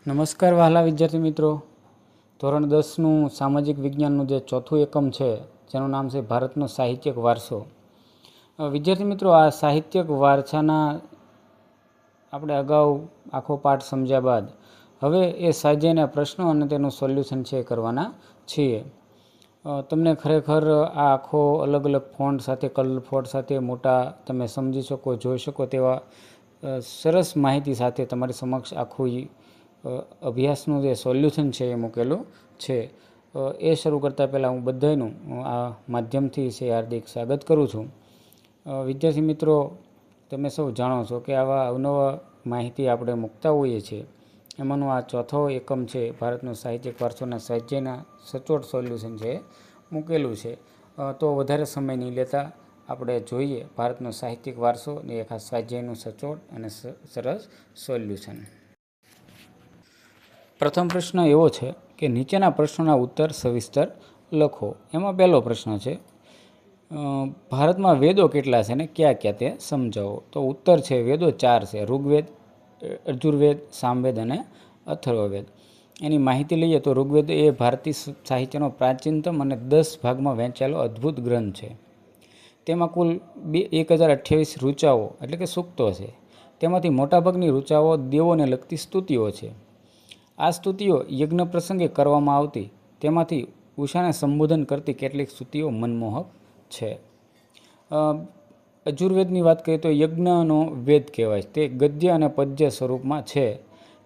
નમસ્કાર વહાલા વિદ્યાર્થી મિત્રો. ધોરણ 10નું સામાજિક વિજ્ઞાનનું જે ચોથું એકમ છે જેનું નામ છે ભારતનો સાહિત્યિક વારસો. વિદ્યાર્થી મિત્રો, આ સાહિત્યિક વારસાના આપણે અગાઉ આખો પાઠ સમજ્યા બાદ હવે એ સ્વાધ્યાયના પ્રશ્નો અને તેનું સોલ્યુશન છે કરવાના છીએ. તમને ખરેખર આ આખો અલગ અલગ ફોન્ટ સાથે, કલર ફોન્ટ સાથે મોટા તમે સમજી શકો, જોઈ શકો તેવા સરસ માહિતી સાથે તમારી સમક્ષ આખું અભ્યાસનું જે સોલ્યુશન છે એ મૂકેલું છે. એ શરૂ કરતાં પહેલાં હું બધાનું આ માધ્યમથી છે હાર્દિક સ્વાગત કરું છું. વિદ્યાર્થી મિત્રો, તમે સૌ જાણો છો કે આવા અવનવા માહિતી આપણે મૂકતા હોઈએ છીએ. એમાંનું આ ચોથો એકમ છે ભારતનો સાહિત્યિક વારસોના સ્વાધ્યાયના સચોટ સોલ્યુશન છે મૂકેલું છે. તો વધારે સમય નહીં લેતા આપણે જોઈએ ભારતનો સાહિત્યિક વારસો ને એક આ સ્વાધ્યાયનું સચોટ અને સરસ સોલ્યુશન. પ્રથમ પ્રશ્ન એવો છે કે નીચેના પ્રશ્નોના ઉત્તર સવિસ્તર લખો. એમાં પહેલો પ્રશ્ન છે, ભારતમાં વેદો કેટલા છે ને ક્યાં ક્યાં તે સમજાવો. તો ઉત્તર છે વેદો 4 છે: ઋગ્વેદ, યજુર્વેદ, સામવેદ અને અથર્વવેદ. એની માહિતી લઈએ તો ઋગ્વેદ એ ભારતીય સાહિત્યનો પ્રાચીનતમ અને 10 ભાગમાં વહેંચાયેલો અદ્ભુત ગ્રંથ છે. તેમાં કુલ 1028 ઋચાઓ એટલે કે સૂક્તો છે. તેમાંથી મોટાભાગની ઋચાઓ દેવોને લગતી સ્તુતિઓ છે. આ સ્તુતિઓ યજ્ઞ પ્રસંગે કરવામાં આવતી. તેમાંથી ઉષાને સંબોધન કરતી કેટલીક સ્તુતિઓ મનમોહક છે. યજુર્વેદની વાત કરીએ તો યજ્ઞનો વેદ કહેવાય. તે ગદ્ય અને પદ્ય સ્વરૂપમાં છે.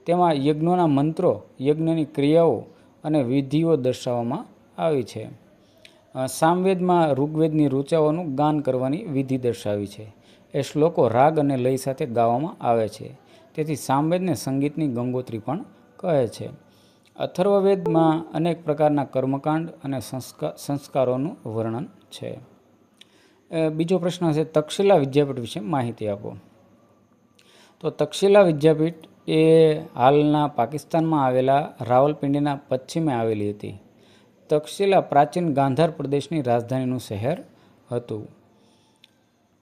તેમાં યજ્ઞોના મંત્રો, યજ્ઞની ક્રિયાઓ અને વિધિઓ દર્શાવવામાં આવી છે. સામવેદમાં ઋગ્વેદની ઋચાઓનું ગાન કરવાની વિધિ દર્શાવી છે. એ શ્લોકો રાગ અને લય સાથે ગાવામાં આવે છે. તેથી સામવેદને સંગીતની ગંગોત્રી પણ કહે છે. અથર્વવેદમાં અનેક પ્રકારના કર્મકાંડ અને સંસ્કારોનું વર્ણન છે. બીજો પ્રશ્ન છે, તક્ષશિલા વિદ્યાપીઠ વિશે માહિતી આપો. તો તક્ષશિલા વિદ્યાપીઠ એ હાલના પાકિસ્તાનમાં આવેલા રાવલપિંડીના પશ્ચિમે આવેલી હતી. તક્ષશિલા પ્રાચીન ગાંધાર પ્રદેશની રાજધાનીનું શહેર હતું.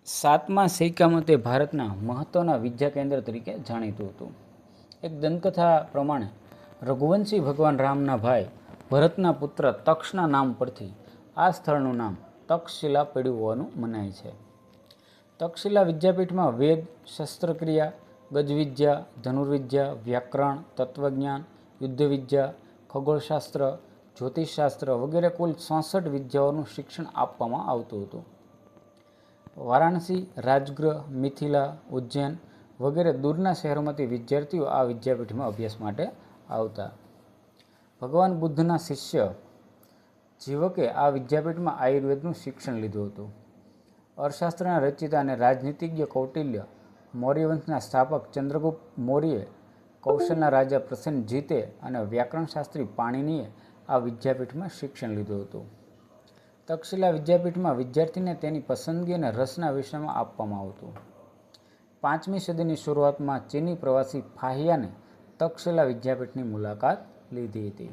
7મા સૈકામાં તે ભારતના મહત્વના વિદ્યા કેન્દ્ર તરીકે જાણીતું હતું. એક દંતકથા પ્રમાણે રઘુવંશી ભગવાન રામના ભાઈ ભરતના પુત્ર તક્ષના નામ પરથી આ સ્થળનું નામ તક્ષશિલા પડ્યું હોવાનું મનાય છે. તક્ષશિલા વિદ્યાપીઠમાં વેદ, શસ્ત્રક્રિયા, ગજવિદ્યા, ધનુર્વિદ્યા, વ્યાકરણ, તત્વજ્ઞાન, યુદ્ધવિદ્યા, ખગોળશાસ્ત્ર, જ્યોતિષશાસ્ત્ર વગેરે કુલ 66 વિદ્યાઓનું શિક્ષણ આપવામાં આવતું હતું. વારાણસી, રાજગૃહ, મિથિલા, ઉજ્જૈન વગેરે દૂરના શહેરોમાંથી વિદ્યાર્થીઓ આ વિદ્યાપીઠમાં અભ્યાસ માટે આવતા. ભગવાન બુદ્ધના શિષ્ય જીવકે આ વિદ્યાપીઠમાં આયુર્વેદનું શિક્ષણ લીધું હતું. અર્થશાસ્ત્રના રચયિતા અને રાજનીતિજ્ઞ કૌટિલ્ય, મૌર્ય વંશના સ્થાપક ચંદ્રગુપ્ત મૌર્ય, કૌશલના રાજા પ્રસેનજીતે અને વ્યાકરણશાસ્ત્રી પાણિનીએ આ વિદ્યાપીઠમાં શિક્ષણ લીધું હતું. તક્ષશિલા વિદ્યાપીઠમાં વિદ્યાર્થીને તેની પસંદગી અને રસના વિષયમાં આપવામાં આવતું. 5મી સદીની શરૂઆતમાં ચીની પ્રવાસી ફાહિયાને તક્ષશિલા વિદ્યાપીઠની મુલાકાત લીધી હતી.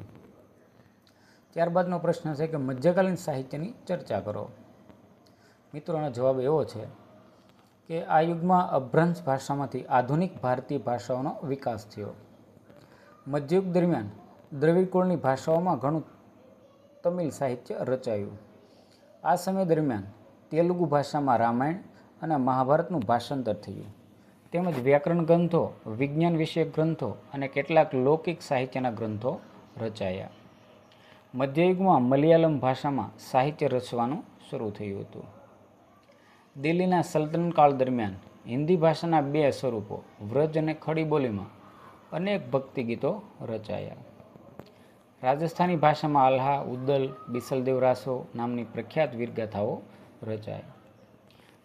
ત્યારબાદનો પ્રશ્ન છે કે મધ્યકાલીન સાહિત્યની ચર્ચા કરો. મિત્રોનો જવાબ એવો છે કે આ યુગમાં અભ્રંશ ભાષામાંથી આધુનિક ભારતીય ભાષાઓનો વિકાસ થયો. મધ્યયુગ દરમિયાન દ્રવિડ કુળની ભાષાઓમાં ઘણું તમિલ સાહિત્ય રચાયું. આ સમય દરમિયાન તેલુગુ ભાષામાં રામાયણ અને મહાભારતનું ભાષાંતર થયું. તેમજ વ્યાકરણ ગ્રંથો, વિજ્ઞાન વિષયક ગ્રંથો અને કેટલાક લૌકિક સાહિત્યના ગ્રંથો રચાયા. મધ્યયુગમાં મલયાલમ ભાષામાં સાહિત્ય રચવાનું શરૂ થયું હતું. દિલ્હીના સલ્તનત કાળ દરમિયાન હિન્દી ભાષાના 2 સ્વરૂપો વ્રજ અને ખડી બોલીમાં અનેક ભક્તિ ગીતો રચાયા. રાજસ્થાની ભાષામાં આલ્હા, ઉદ્દલ, બિસલદેવ રાસો નામની પ્રખ્યાત વીરગાથાઓ રચાય.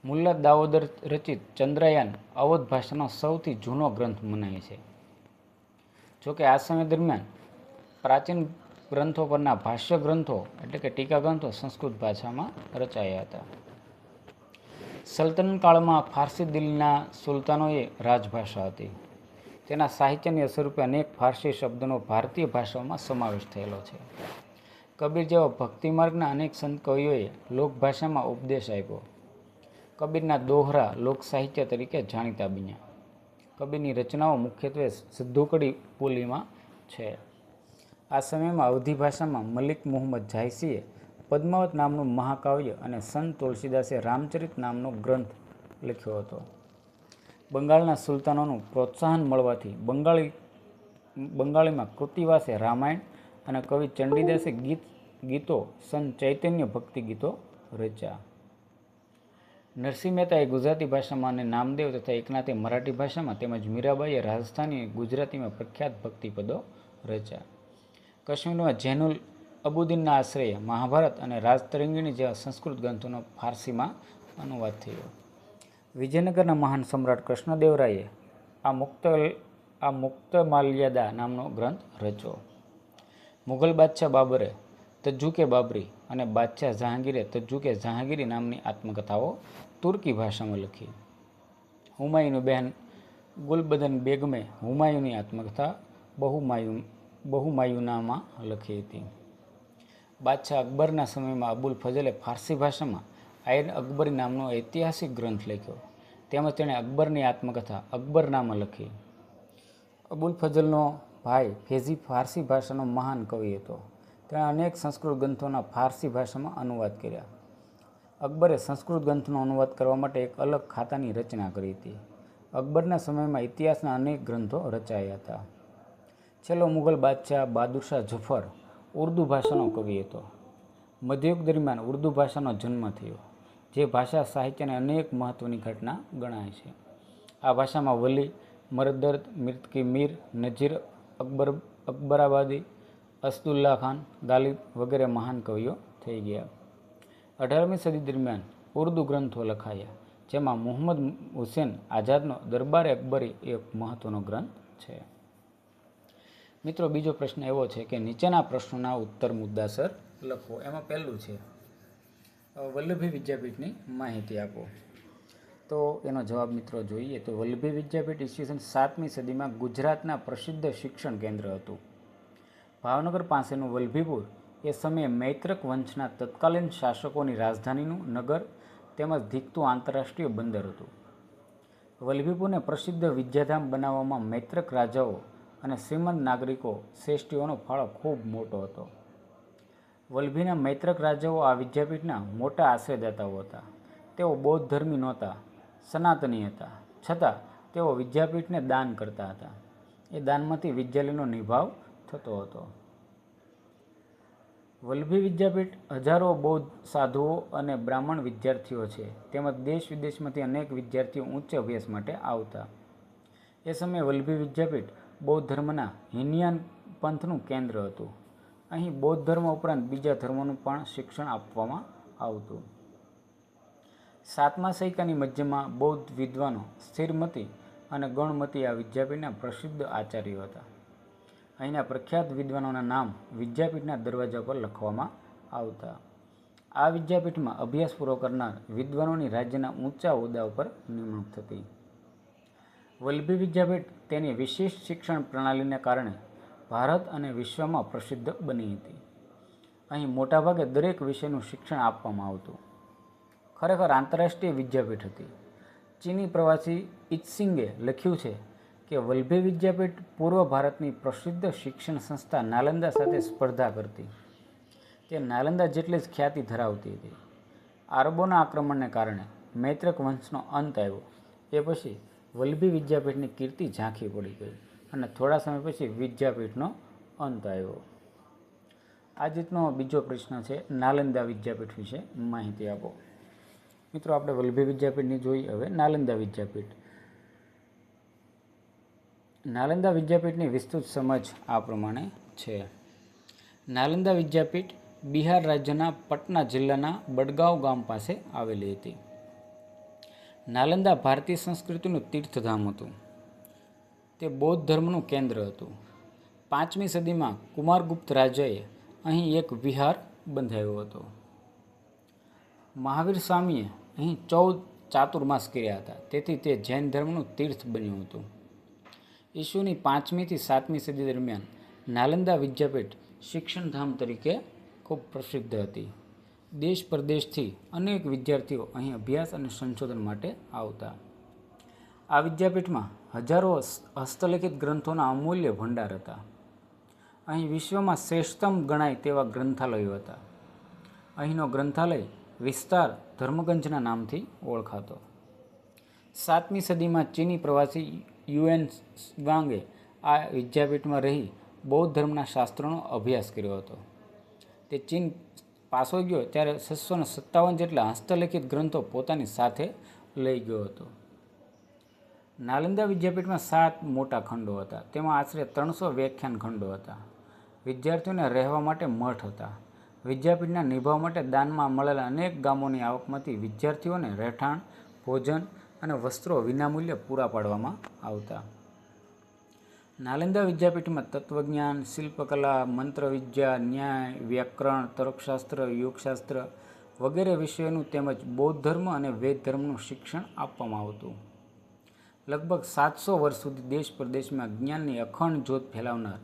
મુલ્લા દામોદર રચિત ચંદ્રયાન અવધ ભાષાનો સૌથી જૂનો ગ્રંથ મનાય છે. જોકે આ સમય દરમિયાન પ્રાચીન ગ્રંથો પરના ભાષ્ય ગ્રંથો એટલે કે ટીકા ગ્રંથો સંસ્કૃત ભાષામાં રચાયા હતા. સલ્તનત કાળમાં ફારસી દિલ્હીના સુલતાનોએ રાજભાષા હતી. તેના સાહિત્યની અસરરૂપે અનેક ફારસી શબ્દોનો ભારતીય ભાષાઓમાં સમાવેશ થયેલો છે. કબીર જેવા ભક્તિમાર્ગના અનેક સંત કવિઓએ લોકભાષામાં ઉપદેશ આપ્યો. કબીરના દોહરા લોક સાહિત્ય તરીકે જાણીતા બન્યા. કબીરની રચનાઓ મુખ્યત્વે સિદ્ધોકડી બોલીમાં છે. આ સમયમાં અવધી ભાષામાં મલિક મુહમ્મદ જાયસીએ પદ્માવત નામનું મહાકાવ્ય અને સંત તુલસીદાસે રામચરિત નામનો ગ્રંથ લખ્યો હતો. બંગાળના સુલતાનોનું પ્રોત્સાહન મળવાથી બંગાળીમાં કૃતિવાસે રામાયણ અને કવિ ચંડીદાસે ગીતો સંત ચૈતન્ય ભક્તિ ગીતો રચ્યા. નરસિંહ મહેતાએ ગુજરાતી ભાષામાં અને નામદેવ તથા એકનાથે મરાઠી ભાષામાં તેમજ મીરાબાઈએ રાજસ્થાની ગુજરાતીમાં પ્રખ્યાત ભક્તિપદો રચ્યા. કાશ્મીરમાં જૈનુલ અબુદ્દીનના આશ્રયે મહાભારત અને રાજતરંગીણી જેવા સંસ્કૃત ગ્રંથોનો ફારસીમાં અનુવાદ થયો. વિજયનગરના મહાન સમ્રાટ કૃષ્ણદેવરાયે આ મુક્તમાલ્યદા નામનો ગ્રંથ રચ્યો. મુઘલ બાદશાહ બાબરે તજુકે બાબરી અને બાદશાહ જહાંગીરે તજુકે જહાંગીરી નામની આત્મકથાઓ તુર્કી ભાષામાં લખી. હુમાયુની બહેન ગુલબદન બેગમે હુમાયુની આત્મકથા બહુમાયુનામાં લખી હતી. બાદશાહ અકબરના સમયમાં અબુલ ફઝલે ફારસી ભાષામાં આયન અકબરી નામનો ઐતિહાસિક ગ્રંથ લખ્યો. તેમજ તેણે અકબરની આત્મકથા અકબરનામા લખી. અબુલ ફઝલનો ભાઈ ફેઝી ફારસી ભાષાનો મહાન કવિ હતો. તેણે અનેક સંસ્કૃત ગ્રંથોના ફારસી ભાષામાં અનુવાદ કર્યા. અકબરે સંસ્કૃત ગ્રંથોનો અનુવાદ કરવા માટે એક અલગ ખાતાની રચના કરી હતી. અકબરના સમયમાં ઇતિહાસના અનેક ગ્રંથો રચાયા હતા. છેલ્લો મુઘલ બાદશાહ બહાદુરશાહ ઝફર ઉર્દુ ભાષાનો કવિ હતો. મધ્યયુગ દરમિયાન ઉર્દુ ભાષાનો જન્મ થયો, જે ભાષા સાહિત્યની અનેક મહત્વની ઘટના ગણાય છે. આ ભાષામાં વલી, મરદર્દ, મિર્તકી મીર, નજીર, અકબરાબાદી, અસદુલ્લા ખાન, ગાલિબ વગેરે મહાન કવિઓ થઈ ગયા. 18મી સદી દરમિયાન ઉર્દુ ગ્રંથો લખાયા, જેમાં મુહમ્મદ હુસેન આઝાદનો દરબારે અકબરી એક મહત્વનો ગ્રંથ છે. મિત્રો, બીજો પ્રશ્ન એવો છે કે નીચેના પ્રશ્નોના ઉત્તર મુદ્દાસર લખો. એમાં પહેલું છે વલ્લભી વિદ્યાપીઠની માહિતી આપો. તો એનો જવાબ મિત્રો જોઈએ તો વલ્લભી વિદ્યાપીઠ ઈસવીસન 7મી સદીમાં ગુજરાતના પ્રસિદ્ધ શિક્ષણ કેન્દ્ર હતું. ભાવનગર પાસેનું વલ્લભીપુર એ સમયે મૈત્રક વંશના તત્કાલીન શાસકોની રાજધાનીનું નગર તેમજ ધીકતું આંતરરાષ્ટ્રીય બંદર હતું. વલ્લભીપુરને પ્રસિદ્ધ વિદ્યાધામ બનાવવામાં મૈત્રક રાજાઓ અને શ્રીમંત નાગરિકો શ્રેષ્ઠીઓનો ફાળો ખૂબ મોટો હતો. વલ્લભીના મૈત્રક રાજાઓ આ વિદ્યાપીઠના મોટા આશ્રયદાતાઓ હતા. તેઓ બૌદ્ધ ધર્મી નહોતા, સનાતની હતા, છતાં તેઓ વિદ્યાપીઠને દાન કરતા હતા. એ દાનમાંથી વિદ્યાલયનો નિભાવ થતો હતો. વલ્લભી વિદ્યાપીઠ હજારો બૌદ્ધ સાધુઓ અને બ્રાહ્મણ વિદ્યાર્થીઓ છે, તેમજ દેશ વિદેશમાંથી અનેક વિદ્યાર્થીઓ ઉચ્ચ અભ્યાસ માટે આવતા. એ સમયે વલ્લભી વિદ્યાપીઠ બૌદ્ધ ધર્મના હીનયાન પંથનું કેન્દ્ર હતું. અહીં બૌદ્ધ ધર્મ ઉપરાંત બીજા ધર્મોનું પણ શિક્ષણ આપવામાં આવતું. 7મા સૈકાની મધ્યમાં બૌદ્ધ વિદ્વાનો સ્થિરમતી અને ગૌણમતી આ વિદ્યાપીઠના પ્રસિદ્ધ આચાર્યો હતા. અહીંના પ્રખ્યાત વિદ્વાનોના નામ વિદ્યાપીઠના દરવાજા પર લખવામાં આવતા. આ વિદ્યાપીઠમાં અભ્યાસ પૂરો કરનાર વિદ્વાનોની રાજ્યના ઊંચા હોદ્દા ઉપર નિમણૂક થતી. વલ્લભી વિદ્યાપીઠ તેની વિશિષ્ટ શિક્ષણ પ્રણાલીને કારણે ભારત અને વિશ્વમાં પ્રસિદ્ધ બની હતી. અહીં મોટાભાગે દરેક વિષયનું શિક્ષણ આપવામાં આવતું. ખરેખર આંતરરાષ્ટ્રીય વિદ્યાપીઠ હતી. ચીની પ્રવાસી ઇત્સિંગે લખ્યું છે કે વલ્લભી વિદ્યાપીઠ પૂર્વ ભારતની પ્રસિદ્ધ શિક્ષણ સંસ્થા નાલંદા સાથે સ્પર્ધા કરતી. તે નાલંદા જેટલી જ ખ્યાતિ ધરાવતી હતી. આરબોના આક્રમણને કારણે મૈત્રક વંશનો અંત આવ્યો. એ પછી વલ્લભી વિદ્યાપીઠની કીર્તિ ઝાંખી પડી ગઈ અને થોડા સમય પછી વિદ્યાપીઠનો અંત આવ્યો. આ જ રીતનો બીજો પ્રશ્ન છે નાલંદા વિદ્યાપીઠ વિશે માહિતી આપો. મિત્રો, આપણે વલ્લભી વિદ્યાપીઠની જોઈ, હવે નાલંદા વિદ્યાપીઠ. નાલંદા વિદ્યાપીઠની વિસ્તૃત સમજ આ પ્રમાણે છે. નાલંદા વિદ્યાપીઠ બિહાર રાજ્યના પટના જિલ્લાના બડગાંવ ગામ પાસે આવેલી હતી. નાલંદા ભારતીય સંસ્કૃતિનું તીર્થધામ હતું. તે બૌદ્ધ ધર્મનું કેન્દ્ર હતું. 5મી સદીમાં કુમારગુપ્ત રાજાએ અહીં એક વિહાર બંધાવ્યો હતો. મહાવીર સ્વામીએ અહીં 14 ચાતુર્માસ કર્યા હતા, તેથી તે જૈન ધર્મનું તીર્થ બન્યું હતું. ઈસુની 5મી થી 7મી સદી દરમિયાન નાલંદા વિદ્યાપીઠ શિક્ષણધામ તરીકે ખૂબ પ્રસિદ્ધ હતી. દેશ પરદેશથી અનેક વિદ્યાર્થીઓ અહીં અભ્યાસ અને સંશોધન માટે આવતા. આ વિદ્યાપીઠમાં હજારો હસ્તલિખિત ગ્રંથોના અમૂલ્ય ભંડાર હતા. અહીં વિશ્વમાં શ્રેષ્ઠતમ ગણાય તેવા ગ્રંથાલયો હતા. અહીંનો ગ્રંથાલય વિસ્તાર ધર્મગંજના નામથી ઓળખાતો. 7મી સદીમાં ચીની પ્રવાસી યુએન વાંગે આ વિદ્યાપીઠમાં રહી બૌદ્ધ ધર્મના શાસ્ત્રોનો અભ્યાસ કર્યો હતો. તે ચીન પાછો ગયો ત્યારે 657 જેટલા હસ્તલિખિત ગ્રંથો પોતાની સાથે લઈ ગયો હતો. નાલંદા વિદ્યાપીઠમાં 7 મોટા ખંડો હતા. તેમાં આશરે 300 વ્યાખ્યાન ખંડો હતા. વિદ્યાર્થીઓને રહેવા માટે મઠ હતા. વિદ્યાપીઠના નિભાવ માટે દાનમાં મળેલા અનેક ગામોની આવકમાંથી વિદ્યાર્થીઓને રહેઠાણ, ભોજન અને વસ્ત્રો વિનામૂલ્યે પૂરા પાડવામાં આવતા. નાલંદા વિદ્યાપીઠમાં તત્વજ્ઞાન, શિલ્પકલા, મંત્રવિદ્યા, ન્યાય, વ્યાકરણ, તર્કશાસ્ત્ર, યોગશાસ્ત્ર વગેરે વિષયોનું તેમજ બૌદ્ધ ધર્મ અને વેદ ધર્મનું શિક્ષણ આપવામાં આવતું. લગભગ 700 વર્ષ સુધી દેશ પ્રદેશમાં જ્ઞાનની અખંડ જ્યોત ફેલાવનાર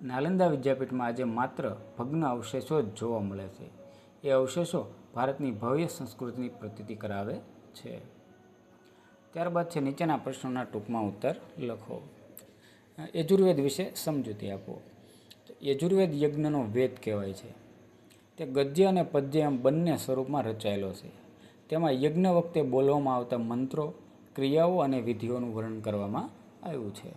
નાલંદા વિદ્યાપીઠમાં આજે માત્ર ભગ્ન અવશેષો જ જોવા મળે છે. એ અવશેષો ભારતની ભવ્ય સંસ્કૃતિની પ્રતીતિ કરાવે છે. ત્યારબાદ છે નીચેના પ્રશ્નોના ટૂંકમાં ઉત્તર લખો. યજુર્વેદ વિશે સમજૂતી આપો. યજુર્વેદ યજ્ઞનો વેદ કહેવાય છે. તે ગદ્ય અને પદ્ય એમ બંને સ્વરૂપમાં રચાયેલો છે. તેમાં યજ્ઞ વખતે બોલવામાં આવતા મંત્રો, ક્રિયાઓ અને વિધિઓનું વર્ણન કરવામાં આવ્યું છે.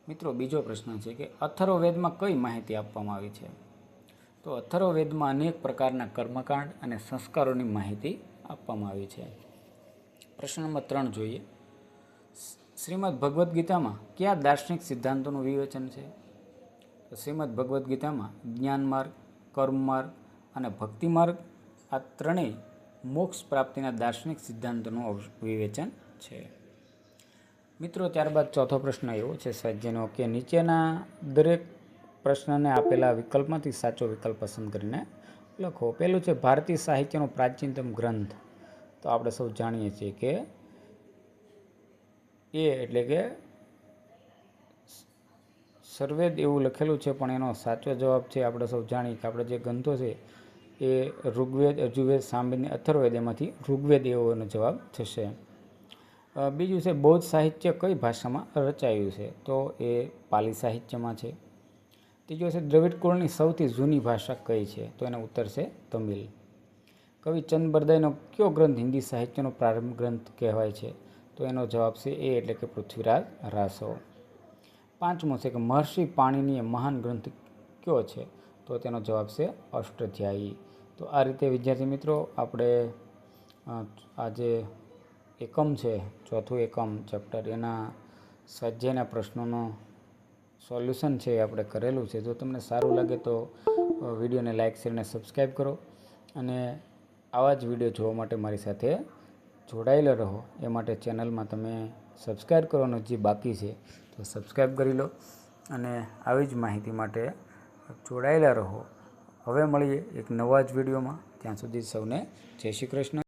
મિત્રો, બીજો પ્રશ્ન છે કે અથર્વવેદમાં કઈ માહિતી આપવામાં આવી છે? તો અથર્વવેદમાં અનેક પ્રકારના કર્મકાંડ અને સંસ્કારોની માહિતી આપવામાં આવી છે. પ્રશ્ન નંબર 3 જોઈએ. શ્રીમદ ભગવદ્ ગીતામાં કયા દાર્શનિક સિદ્ધાંતોનું વિવેચન છે? તો શ્રીમદ ભગવદ્ ગીતામાં જ્ઞાન માર્ગ, કર્મ માર્ગ અને ભક્તિ માર્ગ આ ત્રણેય મોક્ષ પ્રાપ્તિના દાર્શનિક સિદ્ધાંતોનું વિવેચન છે. મિત્રો, ત્યારબાદ ચોથો પ્રશ્ન એવો છે સ્વાધ્યાયનો કે નીચેના દરેક પ્રશ્નને આપેલા વિકલ્પમાંથી સાચો વિકલ્પ પસંદ કરીને લખો. પહેલું છે ભારતીય સાહિત્યનો પ્રાચીનતમ ગ્રંથ. તો આપણે સૌ જાણીએ છીએ કે એટલે કે સર્વેદ એવું લખેલું છે, પણ એનો સાચો જવાબ છે આપણે સૌ જાણીએ કે આપણે જે ગ્રંથો છે એ ઋગ્વેદ, યજુર્વેદ, સામવેદ, અથર્વવેદ એમાંથી ઋગ્વેદ એવો એનો જવાબ થશે. બીજું છે બૌદ્ધ સાહિત્ય કઈ ભાષામાં રચાયું છે? તો એ પાલી સાહિત્યમાં છે. ત્રીજો છે દ્રવિડ કુળની સૌથી જૂની ભાષા કઈ છે? તો એનો ઉત્તર છે તમિલ. કવિ ચંદ બરદાઈનો કયો ગ્રંથ હિન્દી સાહિત્યનો પ્રારંભ ગ્રંથ કહેવાય છે? તો એનો જવાબ છે એ એટલે કે પૃથ્વીરાજ રાસો. પાંચમો છે કે મહર્ષિ પાણિનીય મહાન ગ્રંથ કયો છે? તો તેનો જવાબ છે અષ્ટાધ્યાયી. તો આ રીતે વિદ્યાર્થી મિત્રો આપણે આજે એકમ છે, ચોથું એકમ ચેપ્ટર, એના સ્વાધ્યાયના પ્રશ્નોનું સોલ્યુશન છે એ આપણે કરેલું છે. જો તમને સારું લાગે તો વિડીયોને લાઇક, શેર અને સબસ્ક્રાઈબ કરો અને આવા જ વિડીયો જોવા માટે મારી સાથે જોડાયેલા રહો એ માટે ચેનલમાં તમે સબસ્ક્રાઈબ કરવાનું જે બાકી છે તો સબસ્ક્રાઈબ કરી લો અને આવી જ માહિતી માટે જોડાયેલા રહો. હવે મળીએ એક નવા જ વિડીયોમાં. ત્યાં સુધી સૌને જય શ્રી કૃષ્ણ.